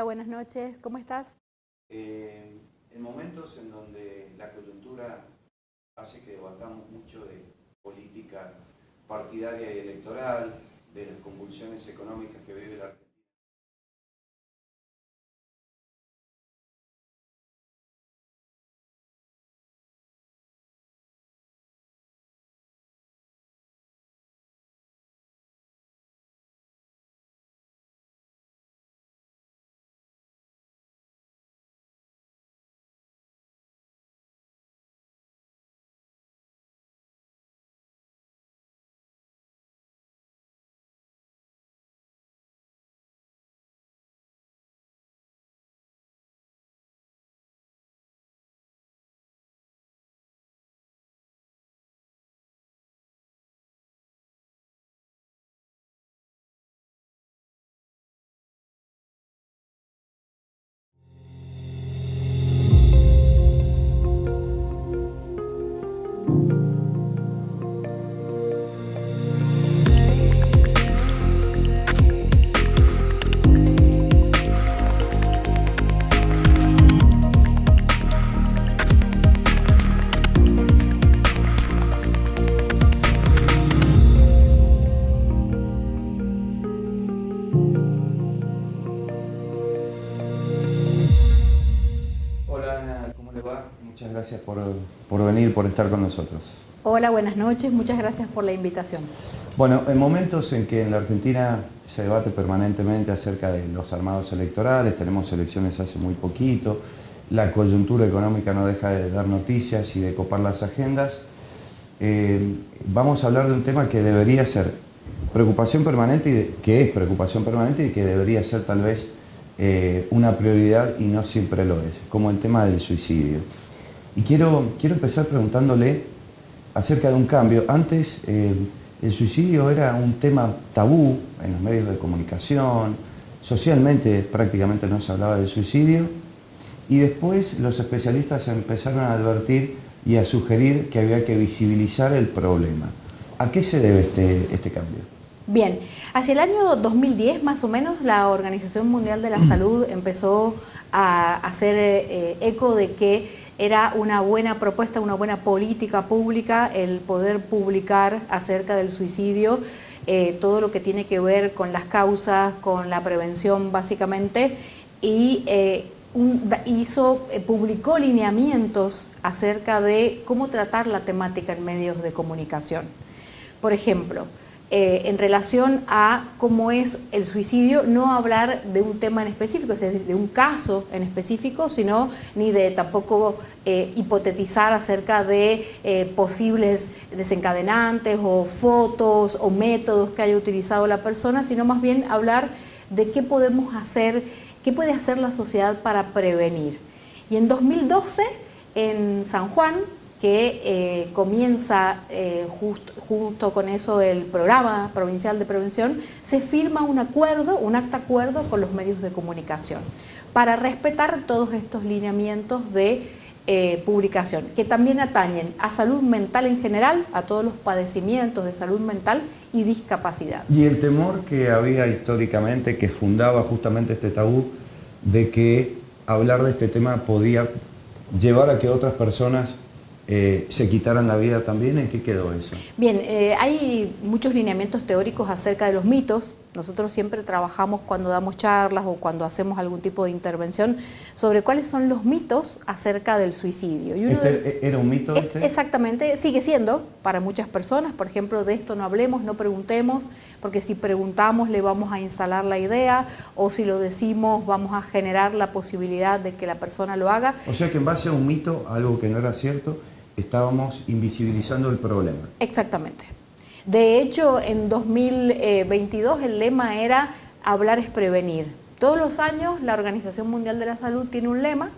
Hola, buenas noches, ¿cómo estás? En momentos en donde la coyuntura hace que debatamos mucho de política partidaria y electoral, de las convulsiones económicas que vive la Argentina. Hola Ana, ¿cómo le va? Muchas gracias por venir, por estar con nosotros. Hola, buenas noches, muchas gracias por la invitación. Bueno, en momentos en que en la Argentina se debate permanentemente acerca de los armados electorales, tenemos elecciones hace muy poquito, la coyuntura económica no deja de dar noticias y de copar las agendas, vamos a hablar de un tema que debería ser preocupación permanente, que es preocupación permanente y que debería ser tal vez una prioridad y no siempre lo es, como el tema del suicidio. Y quiero empezar preguntándole acerca de un cambio. Antes el suicidio era un tema tabú en los medios de comunicación, socialmente prácticamente no se hablaba del suicidio, y después los especialistas empezaron a advertir y a sugerir que había que visibilizar el problema. ¿A qué se debe este cambio? Bien, hacia el año 2010 más o menos la Organización Mundial de la Salud empezó a hacer eco de que era una buena propuesta, una buena política pública el poder publicar acerca del suicidio, todo lo que tiene que ver con las causas, con la prevención básicamente, y publicó lineamientos acerca de cómo tratar la temática en medios de comunicación. Por ejemplo, en relación a cómo es el suicidio, no hablar de un tema en específico, es decir, de un caso en específico, sino ni de tampoco hipotetizar acerca de posibles desencadenantes o fotos o métodos que haya utilizado la persona, sino más bien hablar de qué podemos hacer, qué puede hacer la sociedad para prevenir. Y en 2012, en San Juan, que comienza justo con eso el Programa Provincial de Prevención, se firma un acuerdo, un acta acuerdo con los medios de comunicación para respetar todos estos lineamientos de publicación, que también atañen a salud mental en general, a todos los padecimientos de salud mental y discapacidad. Y el temor que había históricamente, que fundaba justamente este tabú, de que hablar de este tema podía llevar a que otras personas se quitaran la vida también, ¿en qué quedó eso? Bien, hay muchos lineamientos teóricos acerca de los mitos. Nosotros siempre trabajamos cuando damos charlas o cuando hacemos algún tipo de intervención sobre cuáles son los mitos acerca del suicidio. Y ¿Era un mito este? Exactamente, sigue siendo para muchas personas. Por ejemplo, de esto no hablemos, no preguntemos, porque si preguntamos le vamos a instalar la idea, o si lo decimos vamos a generar la posibilidad de que la persona lo haga. O sea que en base a un mito, algo que no era cierto, estábamos invisibilizando el problema. Exactamente. De hecho, en 2022 el lema era hablar es prevenir. Todos los años la Organización Mundial de la Salud tiene un lema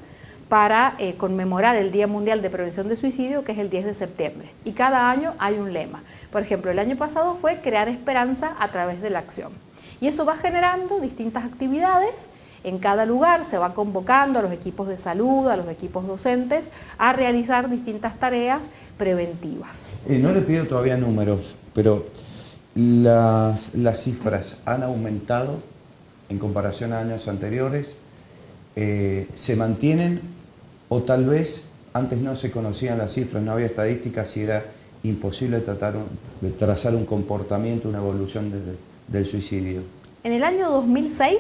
para conmemorar el Día Mundial de Prevención de Suicidio, que es el 10 de septiembre. Y cada año hay un lema. Por ejemplo, el año pasado fue crear esperanza a través de la acción. Y eso va generando distintas actividades. En cada lugar se va convocando a los equipos de salud, a los equipos docentes, a realizar distintas tareas preventivas. No le pido todavía números, pero las cifras han aumentado en comparación a años anteriores. se mantienen o tal vez antes no se conocían las cifras, no había estadísticas y era imposible de trazar un comportamiento, una evolución del suicidio? En el año 2006,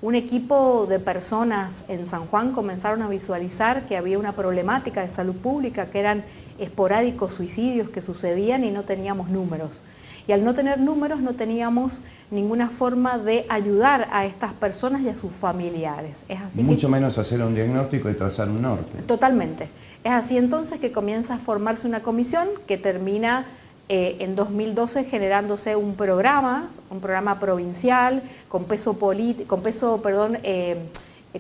un equipo de personas en San Juan comenzaron a visualizar que había una problemática de salud pública, que eran esporádicos suicidios que sucedían y no teníamos números. Y al no tener números no teníamos ninguna forma de ayudar a estas personas y a sus familiares. Es así mucho menos hacer un diagnóstico y trazar un norte. Totalmente. Es así entonces que comienza a formarse una comisión que termina en 2012 generándose un programa provincial con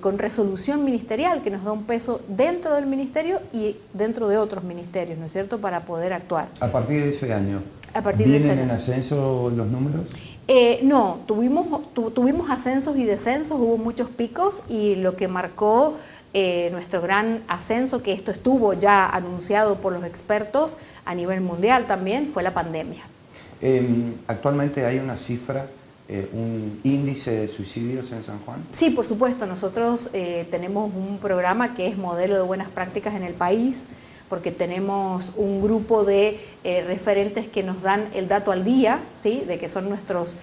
con resolución ministerial que nos da un peso dentro del ministerio y dentro de otros ministerios, ¿no es cierto?, para poder actuar. A partir de ese año, ¿vienen en ascenso los números? No, tuvimos ascensos y descensos, hubo muchos picos y lo que marcó nuestro gran ascenso, que esto estuvo ya anunciado por los expertos a nivel mundial también, fue la pandemia. ¿Actualmente hay una cifra, un índice de suicidios en San Juan? Sí, por supuesto. Nosotros tenemos un programa que es modelo de buenas prácticas en el país, porque tenemos un grupo de referentes que nos dan el dato al día, ¿sí?, de que son nuestros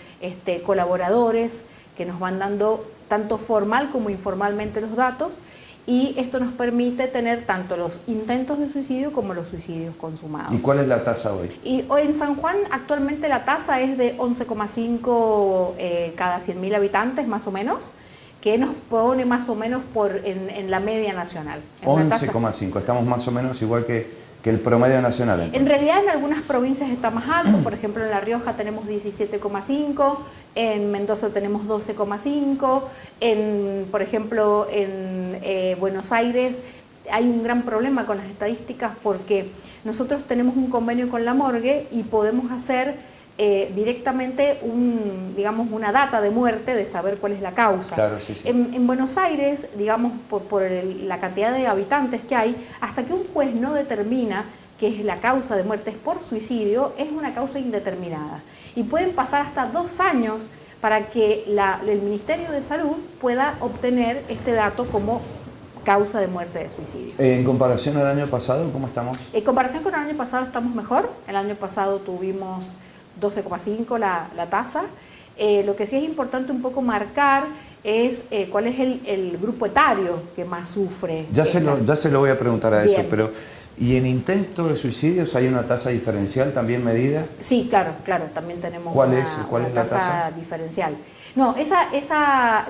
colaboradores, que nos van dando tanto formal como informalmente los datos, y esto nos permite tener tanto los intentos de suicidio como los suicidios consumados. ¿Y cuál es la tasa hoy? Y hoy en San Juan actualmente la tasa es de 11,5 cada 100.000 habitantes más o menos, que nos pone más o menos en la media nacional. 11,5, estamos más o menos igual que el promedio nacional. Entonces. En realidad en algunas provincias está más alto, por ejemplo en La Rioja tenemos 17,5, en Mendoza tenemos 12,5, por ejemplo en Buenos Aires hay un gran problema con las estadísticas porque nosotros tenemos un convenio con la morgue y podemos hacer directamente una data de muerte, de saber cuál es la causa. Claro, sí, sí. En Buenos Aires, digamos, por la cantidad de habitantes que hay, hasta que un juez no determina que es la causa de muerte es por suicidio, es una causa indeterminada. Y pueden pasar hasta 2 años para que el Ministerio de Salud pueda obtener este dato como causa de muerte de suicidio. En comparación al año pasado, ¿cómo estamos? En comparación con el año pasado estamos mejor. El año pasado tuvimos 12,5 la tasa. Lo que sí es importante un poco marcar es cuál es el grupo etario que más sufre. Ya se lo voy a preguntar a Bien. eso, pero ¿y en intentos de suicidios hay una tasa diferencial también medida? Sí, claro, también tenemos ¿Cuál una es la tasa diferencial. No,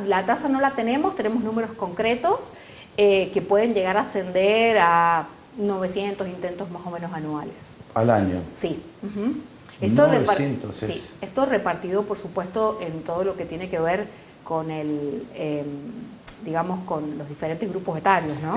la tasa no la tenemos números concretos que pueden llegar a ascender a 900 intentos más o menos anuales. ¿Al año? Sí. Uh-huh. 900 sí, esto repartido, por supuesto, en todo lo que tiene que ver con con los diferentes grupos etarios, ¿no?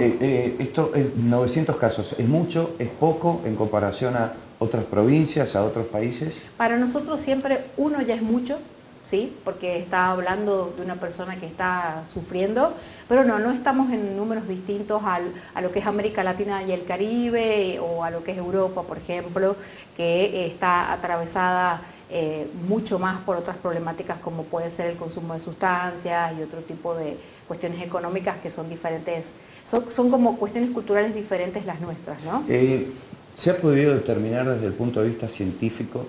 900 casos, ¿es mucho, es poco en comparación a otras provincias, a otros países? Para nosotros siempre uno ya es mucho, ¿sí? Porque está hablando de una persona que está sufriendo, pero no estamos en números distintos a lo que es América Latina y el Caribe o a lo que es Europa, por ejemplo, que está atravesada mucho más por otras problemáticas como puede ser el consumo de sustancias y otro tipo de cuestiones económicas que son diferentes, son como cuestiones culturales diferentes las nuestras, ¿no? ¿Se ha podido determinar desde el punto de vista científico,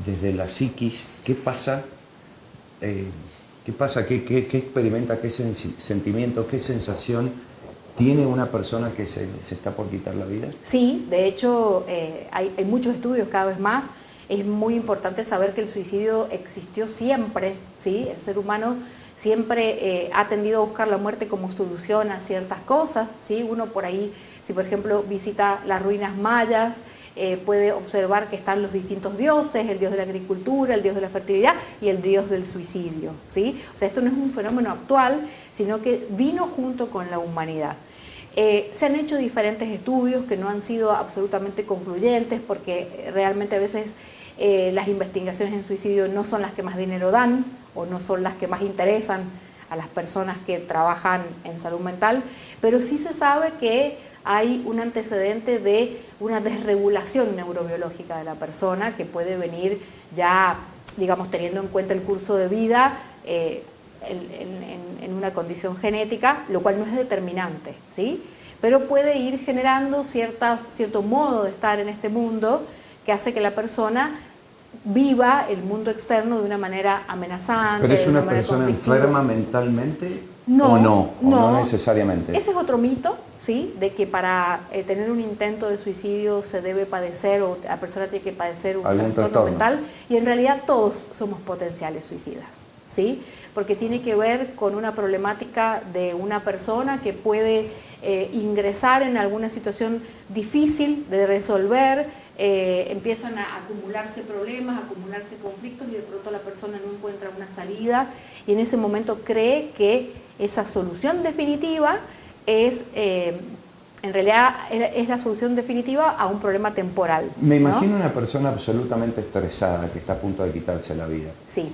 desde la psiquis, qué pasa, qué experimenta, qué sentimiento, qué sensación tiene una persona que se está por quitar la vida? Sí, de hecho hay muchos estudios cada vez más. Es muy importante saber que el suicidio existió siempre, ¿sí? El ser humano siempre ha tendido a buscar la muerte como solución a ciertas cosas, ¿sí? Uno por ahí, si por ejemplo visita las ruinas mayas, puede observar que están los distintos dioses, el dios de la agricultura, el dios de la fertilidad y el dios del suicidio, ¿sí? O sea, esto no es un fenómeno actual, sino que vino junto con la humanidad. Se han hecho diferentes estudios que no han sido absolutamente concluyentes porque realmente a veces las investigaciones en suicidio no son las que más dinero dan o no son las que más interesan a las personas que trabajan en salud mental, pero sí se sabe que hay un antecedente de una desregulación neurobiológica de la persona que puede venir ya, digamos, teniendo en cuenta el curso de vida, en una condición genética, lo cual no es determinante, ¿sí? Pero puede ir generando cierto modo de estar en este mundo que hace que la persona viva el mundo externo de una manera amenazante. ¿Pero es una manera persona conflictiva. enferma mentalmente No, o no? ¿O no no necesariamente? Ese es otro mito, ¿sí? De que para tener un intento de suicidio se debe padecer o la persona tiene que padecer un trastorno mental, y en realidad todos somos potenciales suicidas, ¿sí? Porque tiene que ver con una problemática de una persona que puede ingresar en alguna situación difícil de resolver, empiezan a acumularse problemas, a acumularse conflictos y de pronto la persona no encuentra una salida y en ese momento cree que esa solución definitiva es, en realidad es la solución definitiva a un problema temporal. Me ¿no? imagino una persona absolutamente estresada que está a punto de quitarse la vida. Sí.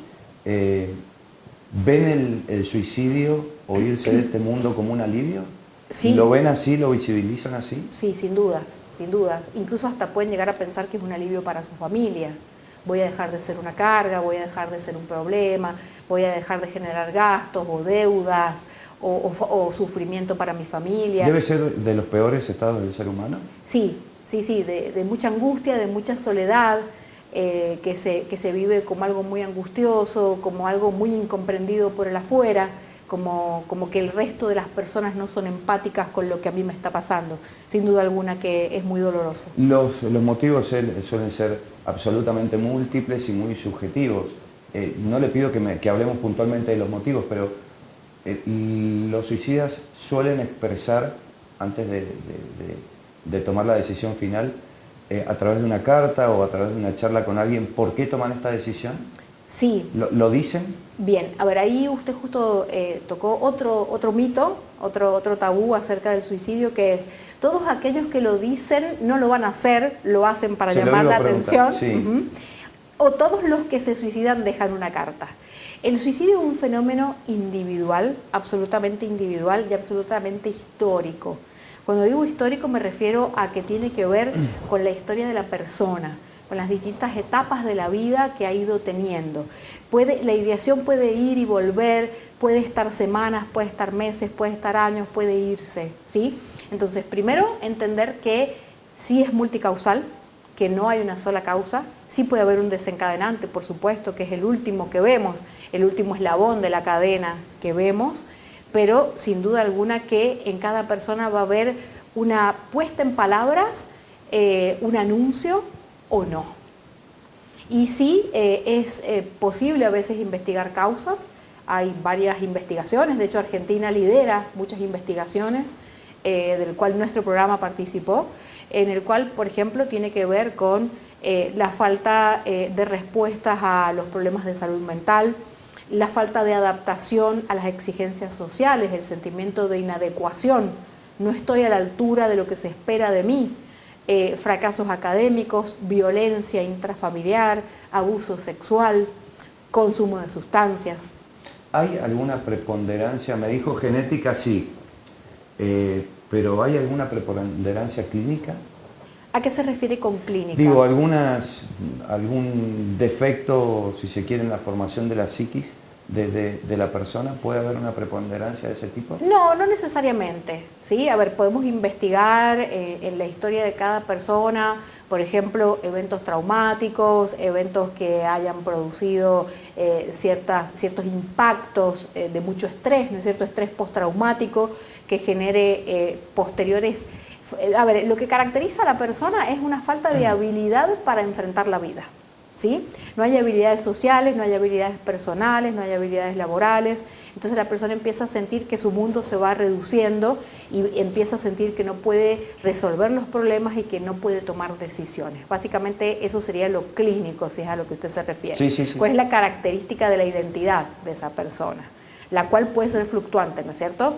¿Ven el suicidio o irse de este mundo como un alivio? Sí. ¿Lo ven así? ¿Lo visibilizan así? Sí, sin dudas, sin dudas. Incluso hasta pueden llegar a pensar que es un alivio para su familia. Voy a dejar de ser una carga, voy a dejar de ser un problema, voy a dejar de generar gastos o deudas o sufrimiento para mi familia. ¿Debe ser de los peores estados del ser humano? Sí, de mucha angustia, de mucha soledad, que se vive como algo muy angustioso, como algo muy incomprendido por el afuera, como que el resto de las personas no son empáticas con lo que a mí me está pasando. Sin duda alguna que es muy doloroso. Los motivos suelen ser absolutamente múltiples y muy subjetivos. No le pido que hablemos puntualmente de los motivos, pero los suicidas suelen expresar, antes de tomar la decisión final, a través de una carta o a través de una charla con alguien, ¿por qué toman esta decisión? Sí. ¿Lo dicen? Bien, a ver, ahí usted justo tocó otro mito, otro tabú acerca del suicidio, que es, todos aquellos que lo dicen no lo van a hacer, lo hacen para llamar la atención. Sí. O todos los que se suicidan dejan una carta. El suicidio es un fenómeno individual y absolutamente histórico. Cuando digo histórico me refiero a que tiene que ver con la historia de la persona, con las distintas etapas de la vida que ha ido teniendo. La ideación puede ir y volver, puede estar semanas, puede estar meses, puede estar años, puede irse, ¿sí? Entonces, primero, entender que sí es multicausal, que no hay una sola causa, sí puede haber un desencadenante, por supuesto, que es el último que vemos, el último eslabón de la cadena que vemos, pero sin duda alguna que en cada persona va a haber una puesta en palabras, un anuncio o no. Y sí, es posible a veces investigar causas, hay varias investigaciones, de hecho Argentina lidera muchas investigaciones, del cual nuestro programa participó, en el cual, por ejemplo, tiene que ver con la falta de respuestas a los problemas de salud mental, la falta de adaptación a las exigencias sociales, el sentimiento de inadecuación, no estoy a la altura de lo que se espera de mí, fracasos académicos, violencia intrafamiliar, abuso sexual, consumo de sustancias. ¿Hay alguna preponderancia? Me dijo genética, sí, pero ¿hay alguna preponderancia clínica? ¿A qué se refiere con clínica? Digo, algún defecto, si se quiere, en la formación de la psiquis de la persona. ¿Puede haber una preponderancia de ese tipo? No, no necesariamente, ¿sí? A ver, podemos investigar en la historia de cada persona, por ejemplo, eventos traumáticos, eventos que hayan producido ciertos impactos de mucho estrés, ¿no es cierto? Estrés postraumático que genere posteriores... A ver, lo que caracteriza a la persona es una falta de habilidad para enfrentar la vida, ¿sí? No hay habilidades sociales, no hay habilidades personales, no hay habilidades laborales, entonces la persona empieza a sentir que su mundo se va reduciendo y empieza a sentir que no puede resolver los problemas y que no puede tomar decisiones. Básicamente eso sería lo clínico, si es a lo que usted se refiere. Sí, sí, sí. ¿Cuál es la característica de la identidad de esa persona? La cual puede ser fluctuante, ¿no es cierto?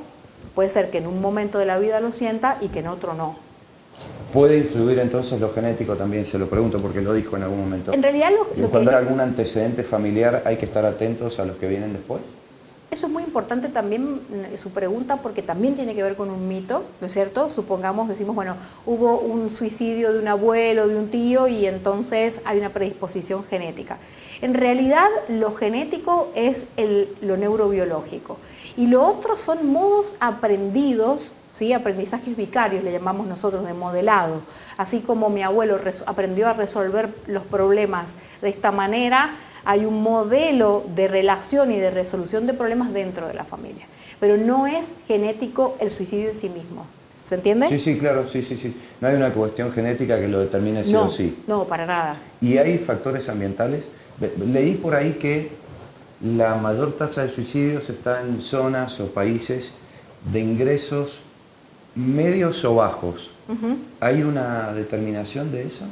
Puede ser que en un momento de la vida lo sienta y que en otro no. ¿Puede influir entonces lo genético también? Se lo pregunto porque lo dijo en algún momento. En realidad Cuando hay algún antecedente familiar, ¿hay que estar atentos a los que vienen después? Eso es muy importante también, su pregunta, porque también tiene que ver con un mito, ¿no es cierto? Supongamos, decimos, bueno, hubo un suicidio de un abuelo, de un tío, y entonces hay una predisposición genética. En realidad, lo genético es lo neurobiológico, y lo otro son modos aprendidos, ¿sí? Aprendizajes vicarios, le llamamos nosotros, de modelado. Así como mi abuelo aprendió a resolver los problemas de esta manera, hay un modelo de relación y de resolución de problemas dentro de la familia. Pero no es genético el suicidio en sí mismo. ¿Se entiende? Sí, sí, claro, sí. No hay una cuestión genética que lo determine sí o sí. No, para nada. ¿Y hay factores ambientales? Leí por ahí que la mayor tasa de suicidios está en zonas o países de ingresos medios o bajos. ¿Hay una determinación de eso?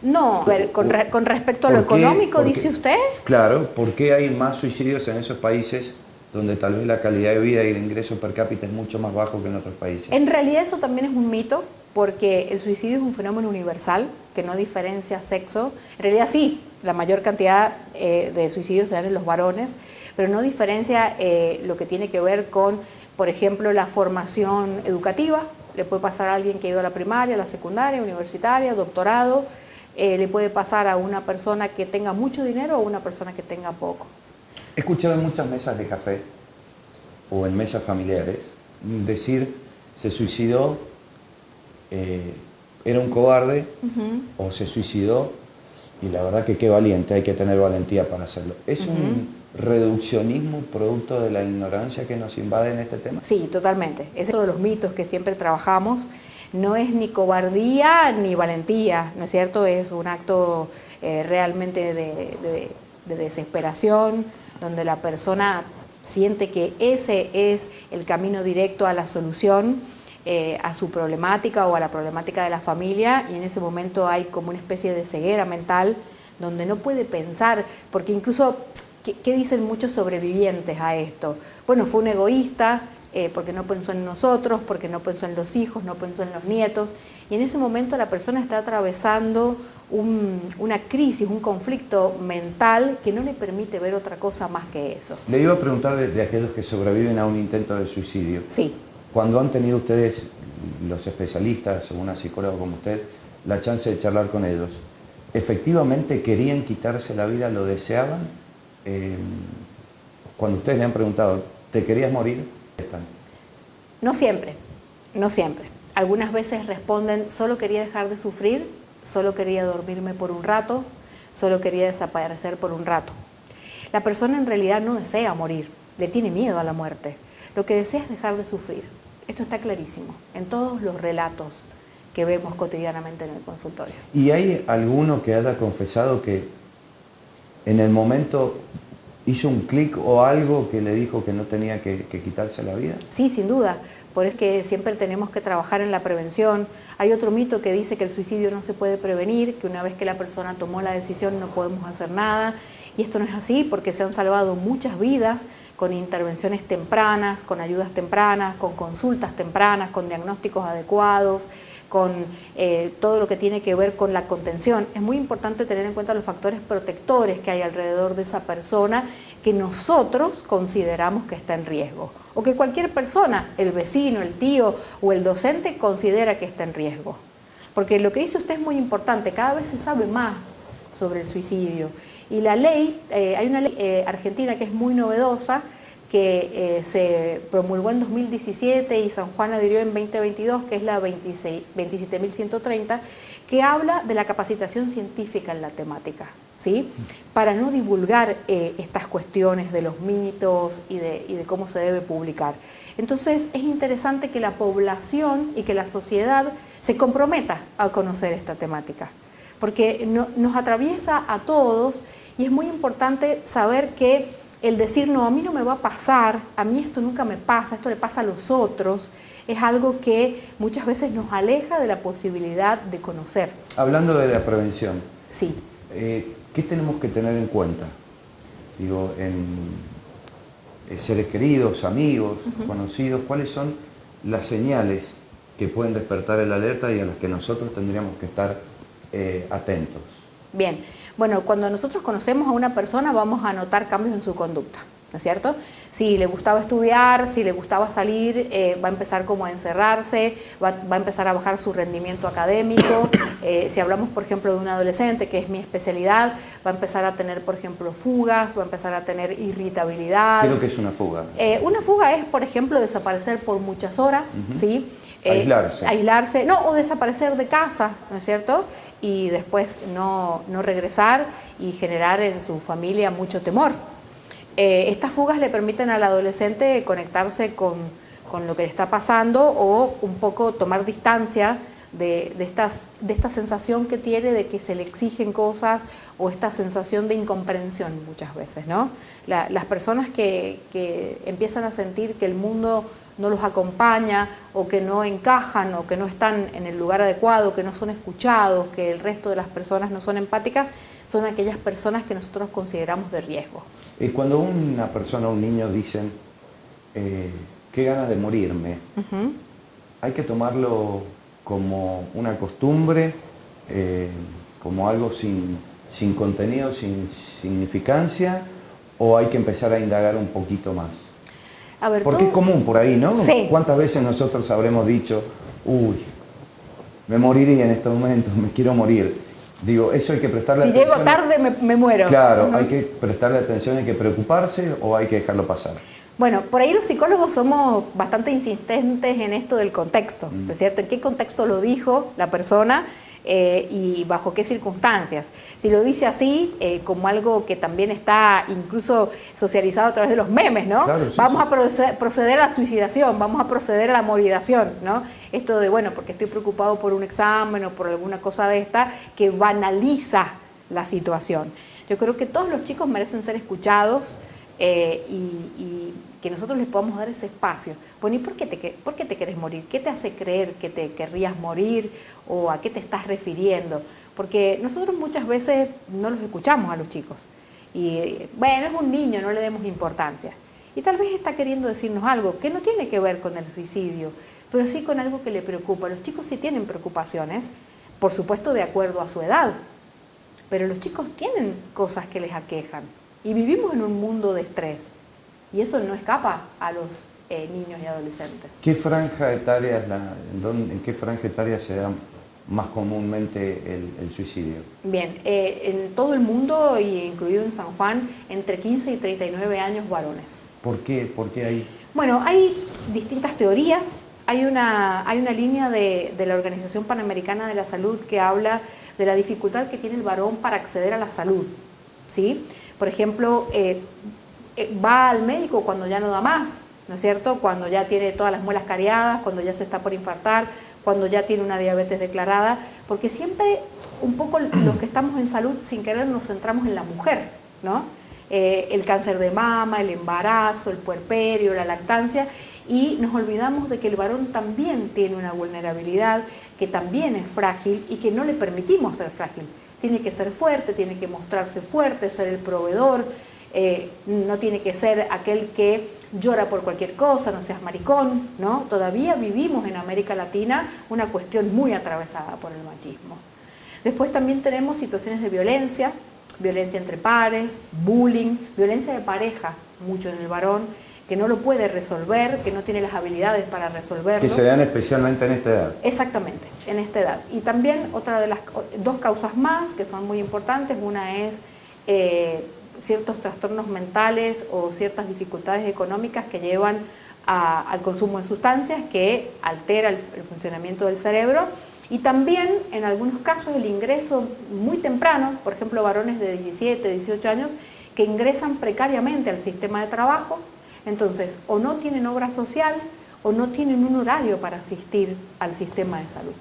No, a ver, con respecto a lo económico, dice usted. Claro, ¿por qué hay más suicidios en esos países donde tal vez la calidad de vida y el ingreso per cápita es mucho más bajo que en otros países? En realidad eso también es un mito, porque el suicidio es un fenómeno universal que no diferencia sexo. En realidad sí, la mayor cantidad de suicidios se dan en los varones, pero no diferencia lo que tiene que ver con, por ejemplo, la formación educativa. Le puede pasar a alguien que ha ido a la primaria, a la secundaria, universitaria, doctorado. Le puede pasar a una persona que tenga mucho dinero o a una persona que tenga poco. He escuchado en muchas mesas de café o en mesas familiares decir, se suicidó, era un cobarde, o se suicidó, y la verdad que qué valiente, hay que tener valentía para hacerlo. ¿Es un reduccionismo producto de la ignorancia que nos invade en este tema? Sí, totalmente. Es uno de los mitos que siempre trabajamos. No es ni cobardía ni valentía, ¿no es cierto? Es un acto realmente de desesperación, donde la persona siente que ese es el camino directo a la solución, a su problemática o a la problemática de la familia, y en ese momento hay como una especie de ceguera mental donde no puede pensar, porque incluso, ¿qué dicen muchos sobrevivientes a esto? Bueno, fue un egoísta, porque no pensó en nosotros, porque no pensó en los hijos, no pensó en los nietos, y en ese momento la persona está atravesando una crisis, un conflicto mental que no le permite ver otra cosa más que eso. Le iba a preguntar de aquellos que sobreviven a un intento de suicidio. Sí. Cuando han tenido ustedes, los especialistas o una psicóloga como usted, la chance de charlar con ellos, ¿efectivamente querían quitarse la vida, lo deseaban? Cuando ustedes le han preguntado, ¿te querías morir? Están. No siempre, no siempre. Algunas veces responden, solo quería dejar de sufrir, solo quería dormirme por un rato, solo quería desaparecer por un rato. La persona en realidad no desea morir, le tiene miedo a la muerte. Lo que desea es dejar de sufrir. Esto está clarísimo en todos los relatos que vemos cotidianamente en el consultorio. ¿Y hay alguno que haya confesado que en el momento hizo un clic o algo que le dijo que no tenía que quitarse la vida? Sí, sin duda. Por eso es que siempre tenemos que trabajar en la prevención. Hay otro mito que dice que el suicidio no se puede prevenir, que una vez que la persona tomó la decisión no podemos hacer nada. Y esto no es así, porque se han salvado muchas vidas con intervenciones tempranas, con ayudas tempranas, con consultas tempranas, con diagnósticos adecuados, con todo lo que tiene que ver con la contención. Es muy importante tener en cuenta los factores protectores que hay alrededor de esa persona que nosotros consideramos que está en riesgo, o que cualquier persona, el vecino, el tío o el docente, considera que está en riesgo. Porque lo que dice usted es muy importante, cada vez se sabe más sobre el suicidio. Y la ley, hay una ley argentina que es muy novedosa, que se promulgó en 2017 y San Juan adhirió en 2022, que es la 27.130, que habla de la capacitación científica en la temática, ¿sí? Para no divulgar estas cuestiones de los mitos y de cómo se debe publicar. Entonces es interesante que la población y que la sociedad se comprometa a conocer esta temática, porque nos atraviesa a todos y es muy importante saber que el decir, no, a mí no me va a pasar, a mí esto nunca me pasa, esto le pasa a los otros, es algo que muchas veces nos aleja de la posibilidad de conocer. Hablando de la prevención, sí. ¿Qué tenemos que tener en cuenta? Digo, en seres queridos, amigos, conocidos, ¿cuáles son las señales que pueden despertar el alerta y a las que nosotros tendríamos que estar atentos? Bien, bueno, cuando nosotros conocemos a una persona vamos a notar cambios en su conducta, ¿no es cierto? Si le gustaba estudiar, si le gustaba salir, va a empezar como a encerrarse, va a empezar a bajar su rendimiento académico. Si hablamos, por ejemplo, de un adolescente, que es mi especialidad, va a empezar a tener, por ejemplo, fugas, va a empezar a tener irritabilidad. ¿Qué es lo que es una fuga? Una fuga es, por ejemplo, desaparecer por muchas horas, ¿sí? Aislarse. Aislarse, no, o desaparecer de casa, ¿no es cierto? Y después no regresar y generar en su familia mucho temor. Estas fugas le permiten al adolescente conectarse con lo que le está pasando o un poco tomar distancia de esta sensación que tiene de que se le exigen cosas o esta sensación de incomprensión muchas veces, ¿no? Las personas que empiezan a sentir que el mundo no los acompaña o que no encajan o que no están en el lugar adecuado, que no son escuchados, que el resto de las personas no son empáticas, son aquellas personas que nosotros consideramos de riesgo. Cuando una persona, un niño dicen, qué ganas de morirme, hay que tomarlo como una costumbre, como algo sin contenido, sin significancia, o hay que empezar a indagar un poquito más. A ver, porque es común por ahí, ¿no? Sí. ¿Cuántas veces nosotros habremos dicho, uy, me moriría en estos momentos, me quiero morir? Digo, eso hay que prestarle atención. Si llego tarde me muero. Claro, hay que prestarle atención, hay que preocuparse o hay que dejarlo pasar. Bueno, por ahí los psicólogos somos bastante insistentes en esto del contexto, ¿no es cierto? ¿En qué contexto lo dijo la persona y bajo qué circunstancias? Si lo dice así, como algo que también está incluso socializado a través de los memes, ¿no? Claro, sí, vamos a proceder a la suicidación, vamos a proceder a la moridación, ¿no? Esto de, bueno, porque estoy preocupado por un examen o por alguna cosa de esta que banaliza la situación. Yo creo que todos los chicos merecen ser escuchados y que nosotros les podamos dar ese espacio. Bueno, ¿y por qué te querés morir? ¿Qué te hace creer que te querrías morir o a qué te estás refiriendo? Porque nosotros muchas veces no los escuchamos a los chicos. Y bueno, es un niño, no le demos importancia. Y tal vez está queriendo decirnos algo que no tiene que ver con el suicidio, pero sí con algo que le preocupa. Los chicos sí tienen preocupaciones, por supuesto de acuerdo a su edad, pero los chicos tienen cosas que les aquejan. Y vivimos en un mundo de estrés. Y eso no escapa a los niños y adolescentes. ¿Qué franja etaria ¿En qué franja etaria se da más comúnmente el suicidio? Bien, en todo el mundo, y incluido en San Juan, entre 15 y 39 años varones. ¿Por qué? ¿Por qué ahí? Bueno, hay distintas teorías. Hay una línea de la Organización Panamericana de la Salud que habla de la dificultad que tiene el varón para acceder a la salud, ¿sí? Por ejemplo, va al médico cuando ya no da más, ¿no es cierto? Cuando ya tiene todas las muelas cariadas, cuando ya se está por infartar, cuando ya tiene una diabetes declarada, porque siempre un poco los que estamos en salud sin querer nos centramos en la mujer, ¿no? El cáncer de mama, el embarazo, el puerperio, la lactancia, y nos olvidamos de que el varón también tiene una vulnerabilidad, que también es frágil y que no le permitimos ser frágil. Tiene que ser fuerte, tiene que mostrarse fuerte, ser el proveedor, no tiene que ser aquel que llora por cualquier cosa, no seas maricón, ¿no? Todavía vivimos en América Latina una cuestión muy atravesada por el machismo. Después también tenemos situaciones de violencia entre pares, bullying, violencia de pareja, mucho en el varón, que no lo puede resolver, que no tiene las habilidades para resolverlo. Que se dan especialmente en esta edad. Exactamente, en esta edad. Y también otra de las dos causas más que son muy importantes, una es ciertos trastornos mentales o ciertas dificultades económicas que llevan al consumo de sustancias que altera el funcionamiento del cerebro, y también en algunos casos el ingreso muy temprano, por ejemplo varones de 17, 18 años que ingresan precariamente al sistema de trabajo. Entonces, o no tienen obra social o no tienen un horario para asistir al sistema de salud.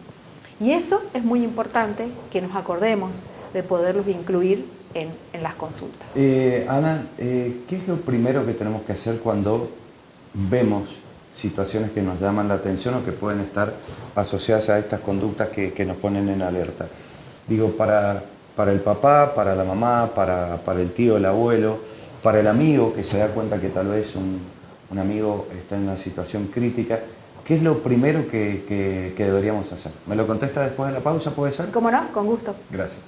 Y eso es muy importante que nos acordemos de poderlos incluir en las consultas. Ana, ¿qué es lo primero que tenemos que hacer cuando vemos situaciones que nos llaman la atención o que pueden estar asociadas a estas conductas que nos ponen en alerta? Digo, para el papá, para la mamá, para el tío, el abuelo, para el amigo que se da cuenta que tal vez un amigo está en una situación crítica, ¿qué es lo primero que deberíamos hacer? ¿Me lo contesta después de la pausa, puede ser? ¿Cómo no? Con gusto. Gracias.